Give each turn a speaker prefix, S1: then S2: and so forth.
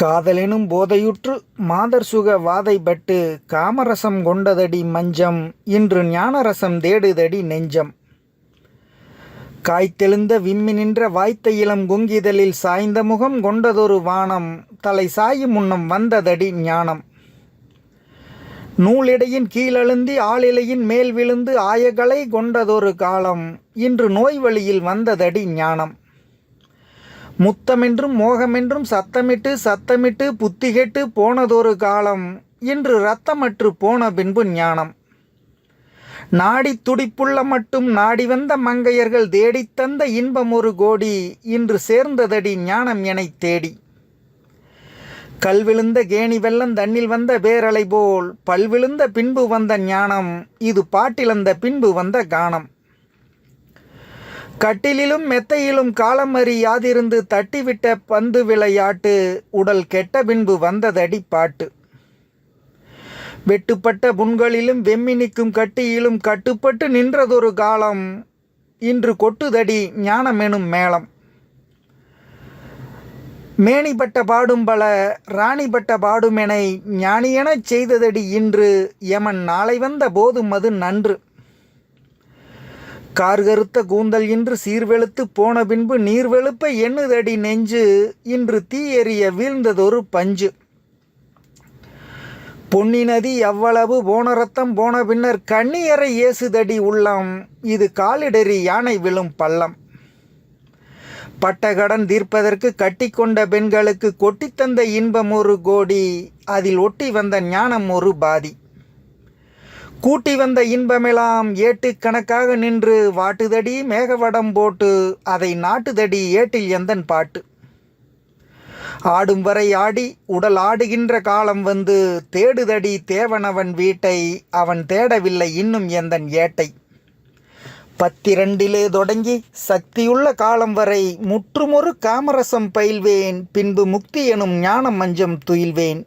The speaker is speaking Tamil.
S1: காதலெனும் போதையுற்று மாதர்சுக வாதைப்பட்டு காமரசம் கொண்டதடி மஞ்சம் இன்று ஞானரசம் தேடுதடி நெஞ்சம். காய்த்தெழுந்த விம்மி நின்ற வாய்த்த இளம் கொங்கிதழில் சாய்ந்த முகம் கொண்டதொரு வானம் தலை சாயும் முன்னம் வந்ததடி ஞானம். நூலிடையின் கீழழுந்தி ஆளிலையின் மேல் விழுந்து ஆயகளை கொண்டதொரு காலம் இன்று நோய் வழியில் வந்ததடி ஞானம். முத்தமென்றும் மோகமென்றும் சத்தமிட்டு புத்திகெட்டு போனதொரு காலம் இன்று இரத்தமற்று போன பின்பு ஞானம். நாடி துடிப்புள்ள மட்டும் நாடி வந்த மங்கையர்கள் தேடித்தந்த இன்பம் ஒரு கோடி இன்று சேர்ந்ததடி ஞானம் எனைத் தேடி. கல்விழுந்த கேணி வெள்ளம் தண்ணில் வந்த பேரலை போல் பல்விழுந்த பின்பு வந்த ஞானம் இது பாட்டிலந்த பின்பு வந்த கானம். கட்டிலிலும் மெத்தையிலும் காலம் அறியாதிருந்து தட்டிவிட்ட பந்து விளையாட்டு உடல் கெட்ட பின்பு வந்ததடி பாட்டு. வெட்டுப்பட்ட புண்களிலும் வெம்மி நிற்கும் கட்டியிலும் கட்டுப்பட்டு நின்றதொரு காலம் இன்று கொட்டுதடி ஞானமெனும் மேளம். மேனிப்பட்ட பாடும் பல ராணிப்பட்ட பாடுமெனை ஞானியெனச் செய்ததடி இன்று யமன் நாளை வந்த போதும் அது நன்று. கார்கருத்த கூந்தல் இன்று சீர்வெளுத்து போன பின்பு நீர்வெளுப்ப எண்ணுதடி நெஞ்சு இன்று தீ எறிய வீழ்ந்ததொரு பஞ்சு. பொன்னி நதி அவ்வளவு போன ரத்தம் போன பின்னர் கண்ணியரை ஏசுதடி உள்ளம் இது காலிடறி யானை விழும் பள்ளம். பட்டகடன் தீர்ப்பதற்கு கட்டிக்கொண்ட பெண்களுக்கு கொட்டித்தந்த இன்பம் ஒரு கோடி அதில் ஒட்டி வந்த ஞானம் ஒரு பாதி. கூட்டி வந்த இன்பமெல்லாம் ஏட்டு கணக்காக நின்று வாட்டுதடி மேகவடம் போட்டு அதை நாட்டுதடி ஏட்டில் எந்தன் பாட்டு. ஆடும் வரை ஆடி உடல் ஆடுகின்ற காலம் வந்து தேடுதடி தேவனவன் வீட்டை அவன் தேடவில்லை இன்னும் எந்தன் ஏட்டை. 12 தொடங்கி சக்தியுள்ள காலம் வரை முற்றுமொரு காமரசம் பயில்வேன் பின்பு முக்தி எனும் ஞானம் மஞ்சம் துயில்வேன்.